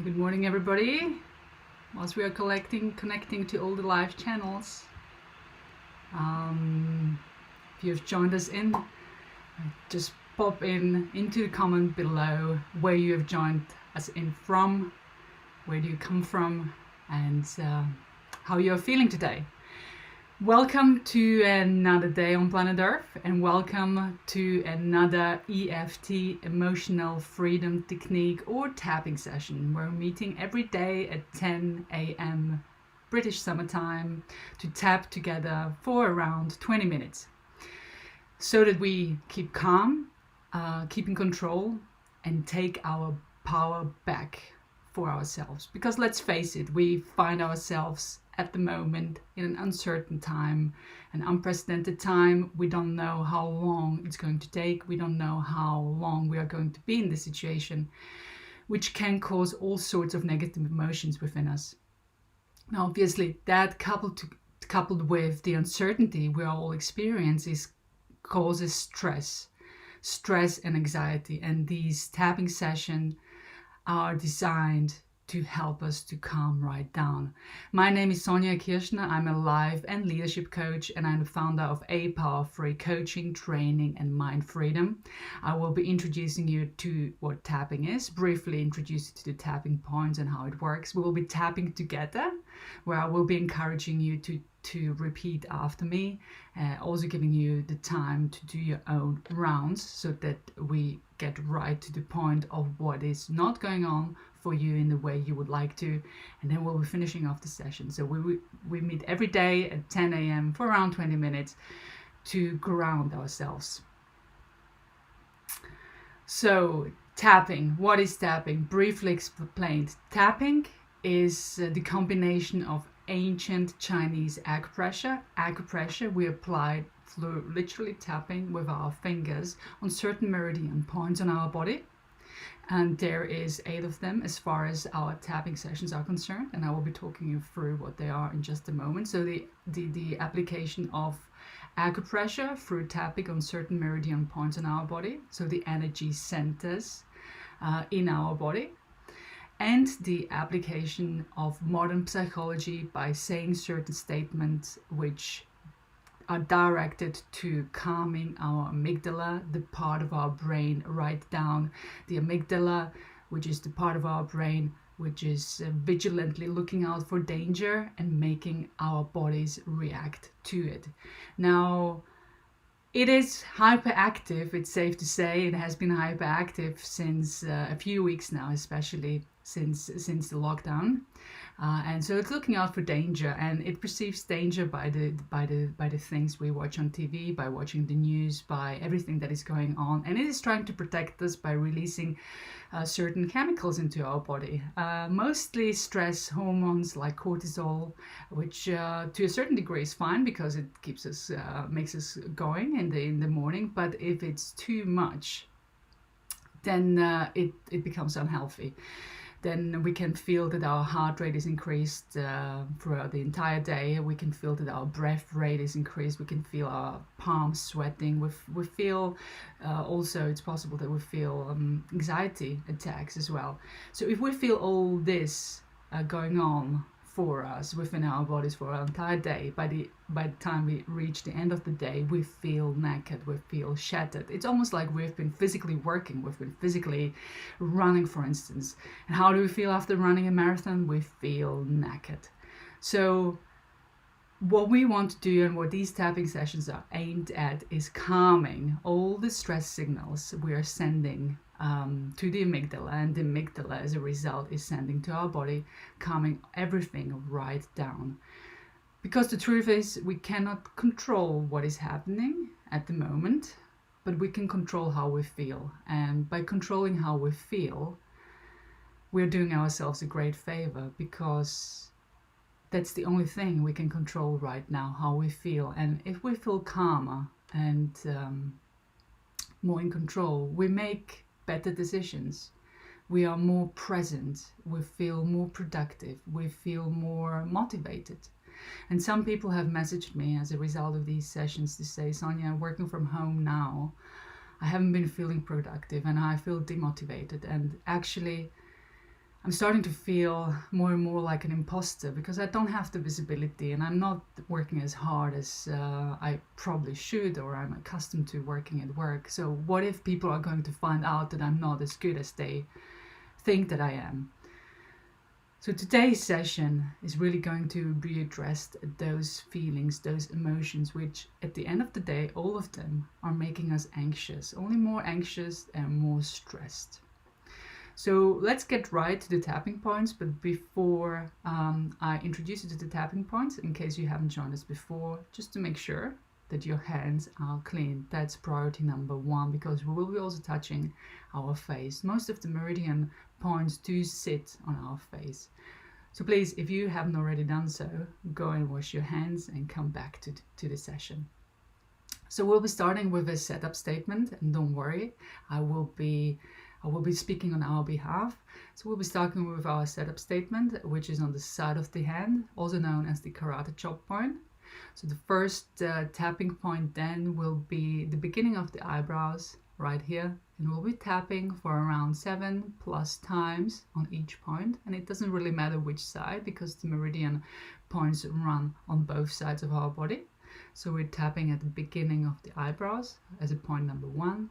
Good morning, everybody. Whilst we are connecting to all the live channels, if you've joined us in, just pop into the comment below where you have joined us in from, where do you come from, and how you're feeling today. Welcome to another day on planet Earth, and welcome to another EFT, emotional freedom technique or tapping session. We're meeting every day at 10 a.m. British summertime to tap together for around 20 minutes so that we keep calm, keep in control, and take our power back for ourselves. Because let's face it, we find ourselves at the moment in an uncertain time, an unprecedented time. We don't know how long it's going to take. We don't know how long we are going to be in this situation, which can cause all sorts of negative emotions within us. Now, obviously, that coupled with the uncertainty we all experience causes stress and anxiety. And these tapping sessions are designed to help us to calm right down. My name is Sonja Kirschner. I'm a life and leadership coach, and I'm the founder of A Power Free Coaching, Training, and Mind Freedom. I will be introducing you to what tapping is, briefly introduce you to the tapping points and how it works. We will be tapping together, where I will be encouraging you to repeat after me, also giving you the time to do your own rounds so that we get right to the point of what is not going on for you in the way you would like to, and then we'll be finishing off the session. So we meet every day at 10 a.m. for around 20 minutes to ground ourselves. So tapping, what is tapping? Briefly explained, tapping is the combination of ancient Chinese acupressure. Acupressure we apply through literally tapping with our fingers on certain meridian points on our body. And there is 8 of them as far as our tapping sessions are concerned. And I will be talking you through what they are in just a moment. So the application of acupressure through tapping on certain meridian points in our body. So the energy centers in our body. And the application of modern psychology by saying certain statements which are directed to calming our amygdala, the part of our brain right down. The amygdala, which is the part of our brain which is vigilantly looking out for danger and making our bodies react to it. Now, it is hyperactive, it's safe to say. It has been hyperactive since a few weeks now, especially since the lockdown. And so it's looking out for danger, and it perceives danger by the things we watch on TV, by watching the news, by everything that is going on. And it is trying to protect us by releasing certain chemicals into our body, mostly stress hormones like cortisol, which to a certain degree is fine because it keeps us, makes us going in the morning. But if it's too much, then it becomes unhealthy. Then we can feel that our heart rate is increased throughout the entire day. We can feel that our breath rate is increased. We can feel our palms sweating. We feel also, it's possible that we feel anxiety attacks as well. So if we feel all this going on for us within our bodies for our entire day, by the time we reach the end of the day, we feel knackered, we feel shattered. It's almost like we've been physically working, we've been physically running, for instance. And how do we feel after running a marathon? We feel knackered. So what we want to do, and what these tapping sessions are aimed at, is calming all the stress signals we are sending to the amygdala, and the amygdala as a result is sending to our body, calming everything right down. Because the truth is, we cannot control what is happening at the moment, but we can control how we feel. And by controlling how we feel, we're doing ourselves a great favor, because that's the only thing we can control right now, how we feel. And if we feel calmer and more in control, we make better decisions. We are more present. We feel more productive. We feel more motivated. And some people have messaged me as a result of these sessions to say, Sonja, I'm working from home now. I haven't been feeling productive and I feel demotivated. And actually, I'm starting to feel more and more like an imposter because I don't have the visibility and I'm not working as hard as I probably should, or I'm accustomed to working at work. So what if people are going to find out that I'm not as good as they think that I am? So today's session is really going to be addressed at those feelings, those emotions, which at the end of the day, all of them are making us anxious, only more anxious and more stressed. So let's get right to the tapping points, but before I introduce you to the tapping points, in case you haven't joined us before, just to make sure that your hands are clean. That's priority number one, because we will be also touching our face. Most of the meridian points do sit on our face. So please, if you haven't already done so, go and wash your hands and come back to the session. So we'll be starting with a setup statement, and don't worry, I will be speaking on our behalf. So we'll be starting with our setup statement, which is on the side of the hand, also known as the karate chop point. So the first tapping point then will be the beginning of the eyebrows right here, and we'll be tapping for around 7+ times on each point. And it doesn't really matter which side, because the meridian points run on both sides of our body. So we're tapping at the beginning of the eyebrows as a point number 1.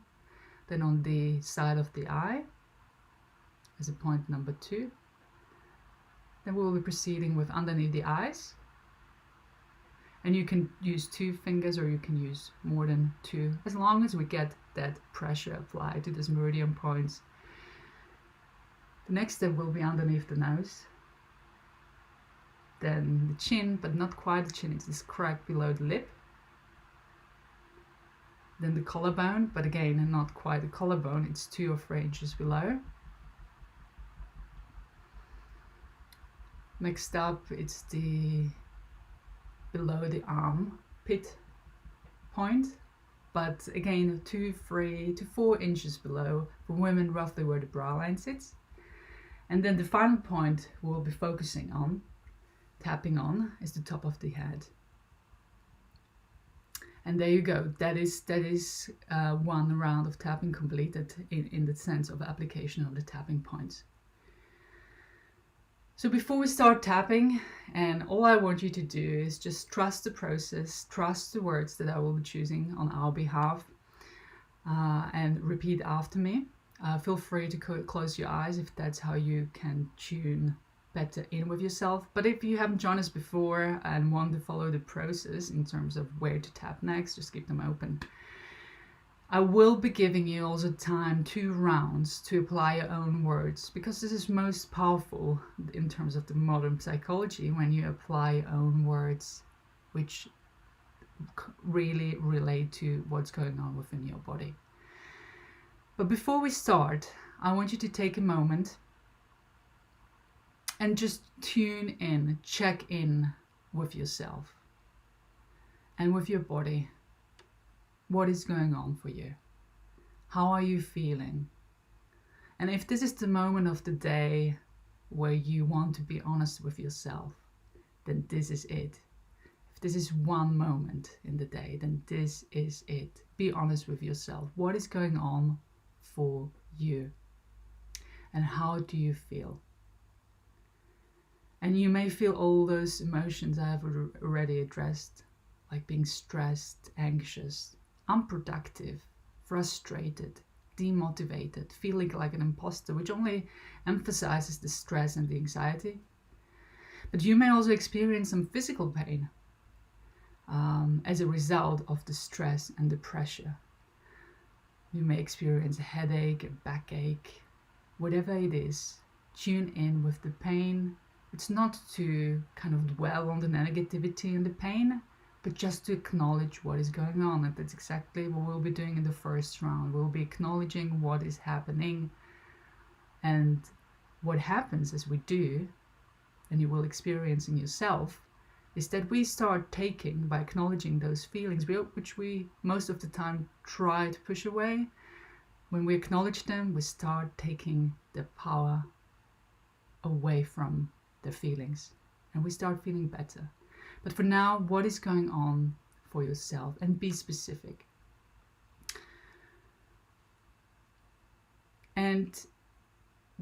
Then on the side of the eye as a point number 2. Then we will be proceeding with underneath the eyes. And you can use 2 fingers or you can use more than 2, as long as we get that pressure applied to those meridian points. The next step will be underneath the nose. Then the chin, but not quite the chin, it's this crack below the lip. Then the collarbone, but again, not quite a collarbone, it's 2 or 3 inches below. Next up, it's the below the arm pit point, but again, 2, 3 to 4 inches below, for women roughly where the brow line sits. And then the final point we'll be focusing on, tapping on, is the top of the head. And there you go. That is one round of tapping completed in the sense of application of the tapping points. So before we start tapping, and all I want you to do is just trust the process, trust the words that I will be choosing on our behalf, and repeat after me. Feel free to close your eyes if that's how you can tune better in with yourself. But if you haven't joined us before and want to follow the process in terms of where to tap next, just keep them open. I will be giving you also time, 2 rounds, to apply your own words, because this is most powerful in terms of the modern psychology, when you apply your own words which really relate to what's going on within your body. But before we start, I want you to take a moment and just tune in, check in with yourself and with your body. What is going on for you? How are you feeling? And if this is the moment of the day where you want to be honest with yourself, then this is it. If this is one moment in the day, then this is it. Be honest with yourself. What is going on for you? And how do you feel? And you may feel all those emotions I have already addressed, like being stressed, anxious, unproductive, frustrated, demotivated, feeling like an imposter, which only emphasizes the stress and the anxiety. But you may also experience some physical pain as a result of the stress and the pressure. You may experience a headache, a backache, whatever it is. Tune in with the pain. It's not to kind of dwell on the negativity and the pain, but just to acknowledge what is going on. And that's exactly what we'll be doing in the first round. We'll be acknowledging what is happening, and what happens as we do, and you will experience in yourself, is that we start taking, by acknowledging those feelings, which we most of the time try to push away, when we acknowledge them, we start taking the power away from the feelings, and we start feeling better. But for now, what is going on for yourself? And be specific. And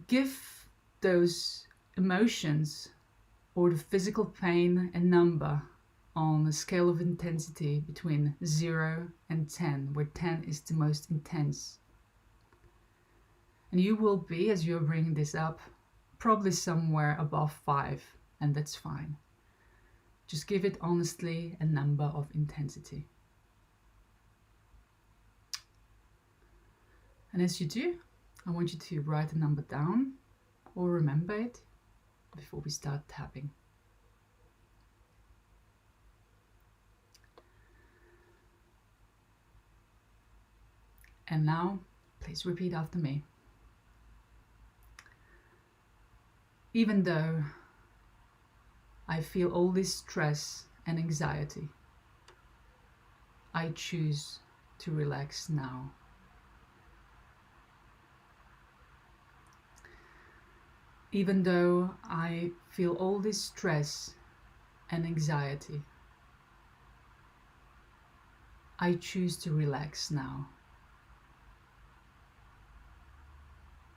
give those emotions or the physical pain a number on a scale of intensity between 0 and 10, where 10 is the most intense. And you will be, as you're bringing this up, probably somewhere above 5, and that's fine. Just give it honestly a number of intensity. And as you do, I want you to write a number down or remember it before we start tapping. And now, please repeat after me. Even though I feel all this stress and anxiety, I choose to relax now. Even though I feel all this stress and anxiety, I choose to relax now.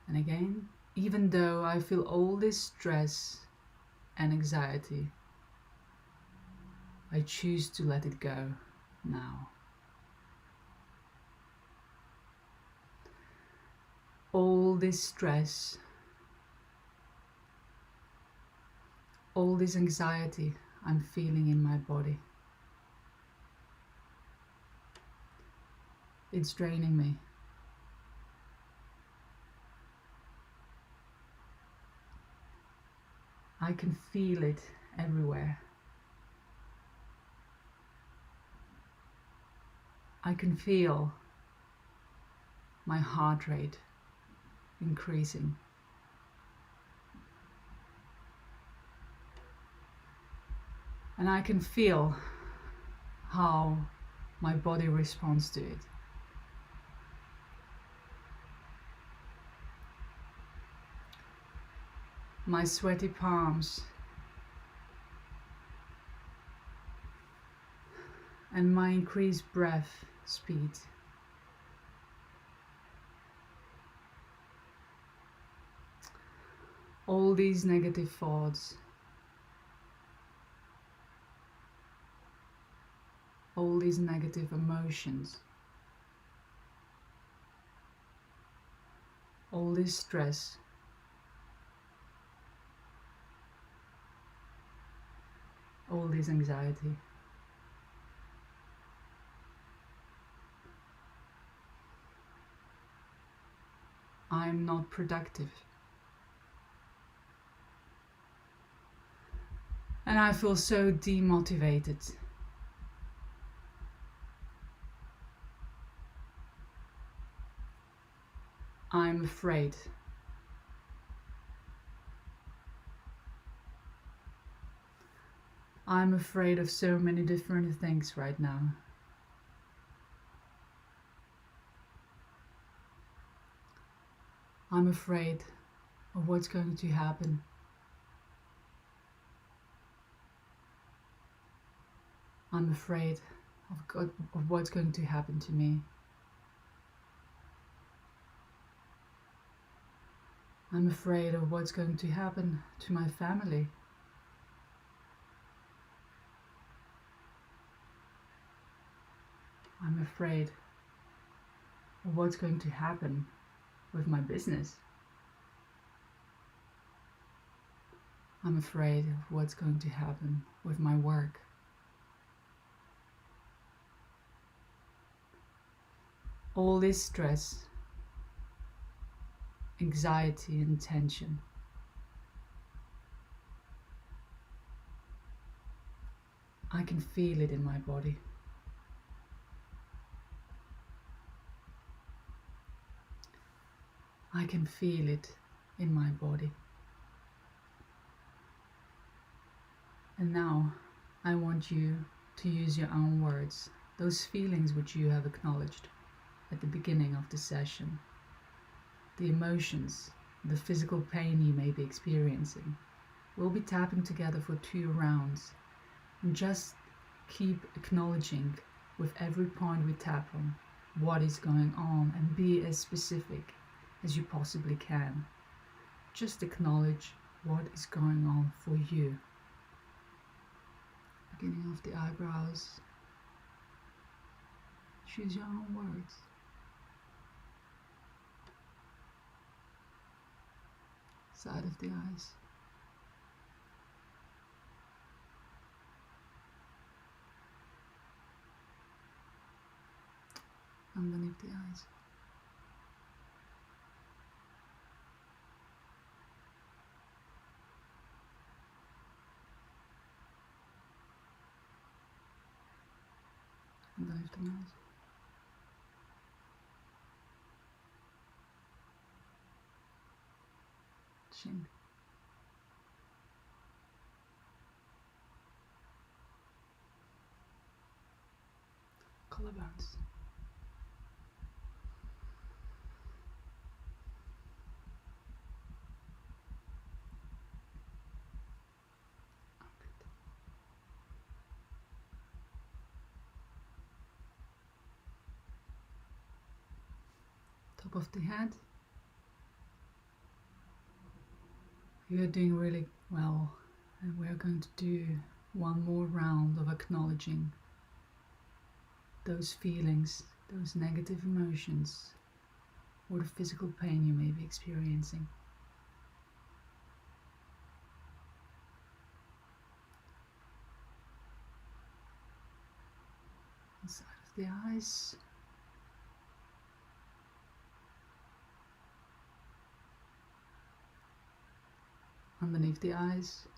And again, even though I feel all this stress and anxiety, I choose to let it go now. All this stress, all this anxiety I'm feeling in my body, it's draining me. I can feel it everywhere. I can feel my heart rate increasing. And I can feel how my body responds to it. My sweaty palms and my increased breath speed. All these negative thoughts, all these negative emotions, all this stress, all this anxiety. I'm not productive. And I feel so demotivated. I'm afraid. I'm afraid of so many different things right now. I'm afraid of what's going to happen. I'm afraid of what's going to happen to me. I'm afraid of what's going to happen to my family. I'm afraid of what's going to happen with my business. I'm afraid of what's going to happen with my work. All this stress, anxiety and tension. I can feel it in my body. I can feel it in my body. And now I want you to use your own words, those feelings which you have acknowledged at the beginning of the session, the emotions, the physical pain you may be experiencing. We'll be tapping together for 2 rounds, and just keep acknowledging with every point we tap on what is going on, and be as specific as you possibly can. just acknowledge what is going on for you. Beginning of the eyebrows. Choose your own words. Side of the eyes. Underneath the eyes. Underneath the nose. Chin. Collarbones. Top of the head. You're doing really well, and we're going to do one more round of acknowledging those feelings, those negative emotions, or the physical pain you may be experiencing. Inside of the eyes. Underneath the eyes.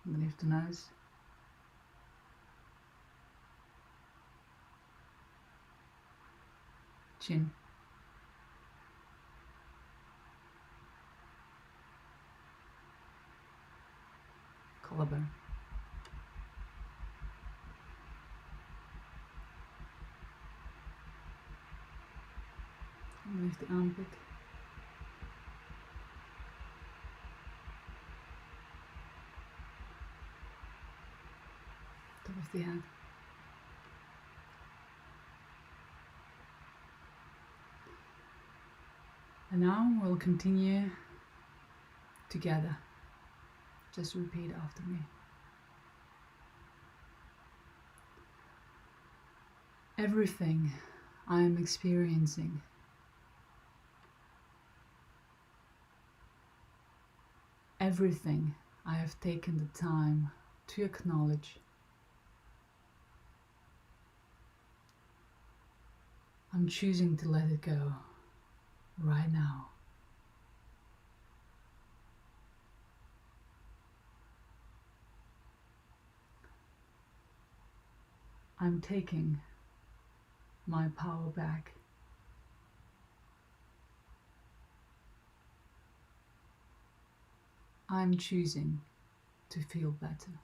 Underneath the nose. Chin. Collarbone. Underneath the armpit. Top of the head. And now we'll continue together. Just repeat after me. Everything I am experiencing everything I have taken the time to acknowledge. I'm choosing to let it go right now. I'm taking my power back. I'm choosing to feel better.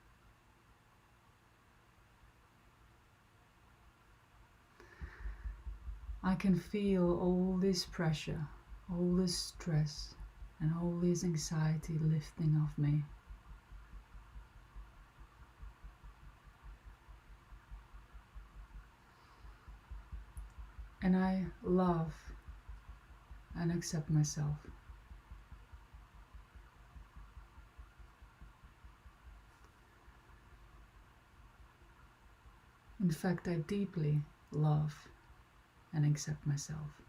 I can feel all this pressure, all this stress, and all this anxiety lifting off me. And I love and accept myself. In fact, I deeply love and accept myself.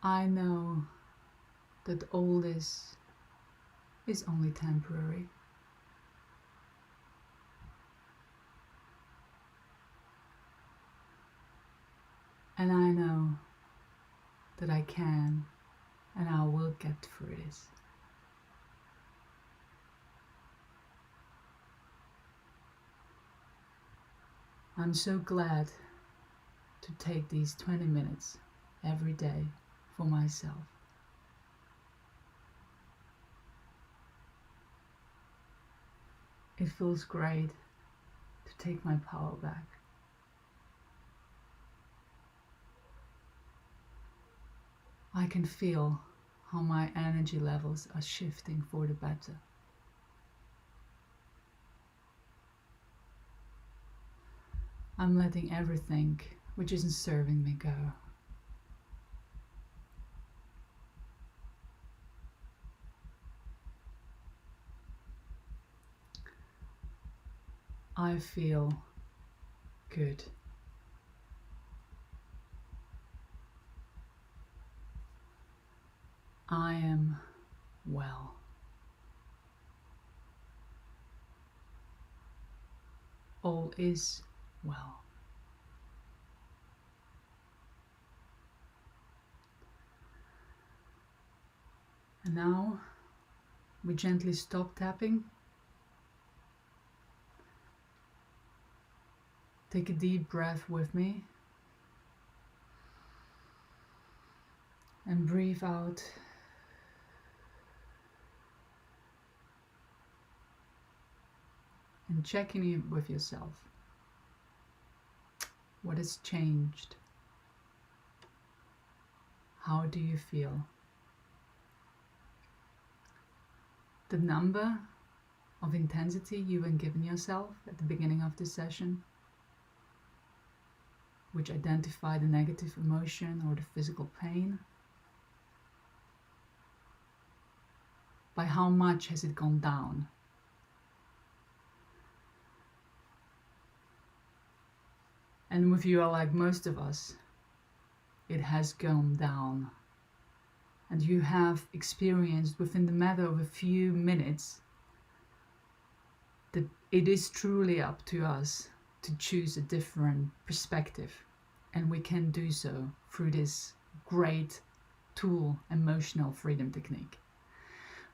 I know that all this is only temporary. And I know that I can and I will get through this. I'm so glad to take these 20 minutes every day for myself. It feels great to take my power back. I can feel how my energy levels are shifting for the better. I'm letting everything which isn't serving me go. I feel good. I am well. All is well. And now we gently stop tapping. Take a deep breath with me. And breathe out. And checking in with yourself. What has changed? How do you feel? The number of intensity you have given yourself at the beginning of this session, which identify the negative emotion or the physical pain, by how much has it gone down? And if you are like most of us, it has gone down. And you have experienced within the matter of a few minutes that it is truly up to us to choose a different perspective. And we can do so through this great tool, emotional freedom technique.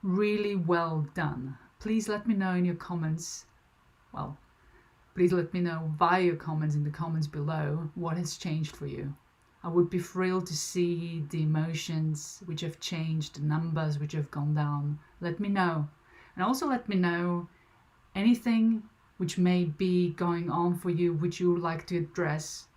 Really well done. Please let me know in your comments, please let me know via your comments in the comments below what has changed for you. I would be thrilled to see the emotions which have changed, the numbers which have gone down. Let me know. And also let me know anything which may be going on for you, which you would like to address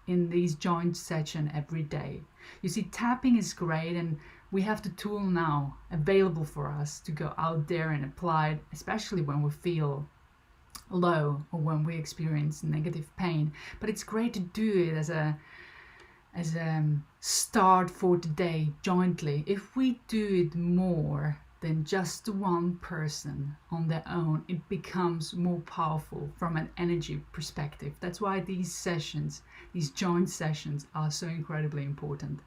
in these joint sessions every day. You see, tapping is great, and we have the tool now available for us to go out there and apply it, especially when we feel low or when we experience negative pain. But it's great to do it as a start for the day jointly. If we do it more than just one person on their own, it becomes more powerful from an energy perspective. That's why these sessions, these joint sessions, are so incredibly important.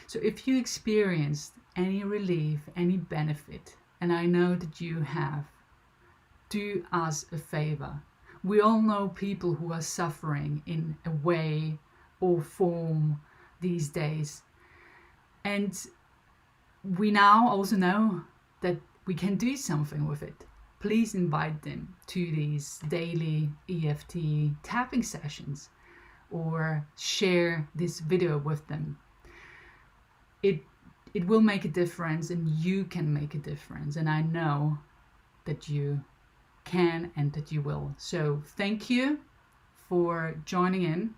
So if you experienced any relief, any benefit, and I know that you have, do us a favor. We all know people who are suffering in a way or form these days, and we now also know that we can do something with it. Please invite them to these daily EFT tapping sessions or share this video with them. It will make a difference, and you can make a difference, and I know that you can and that you will. So thank you for joining in.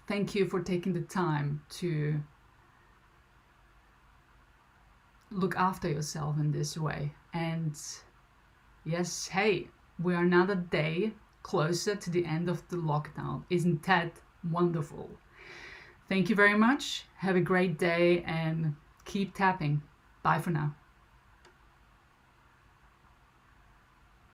Thank you for taking the time to look after yourself in this way. And yes, hey, we are another day closer to the end of the lockdown. Isn't that wonderful? Thank you very much. Have a great day and keep tapping. Bye for now.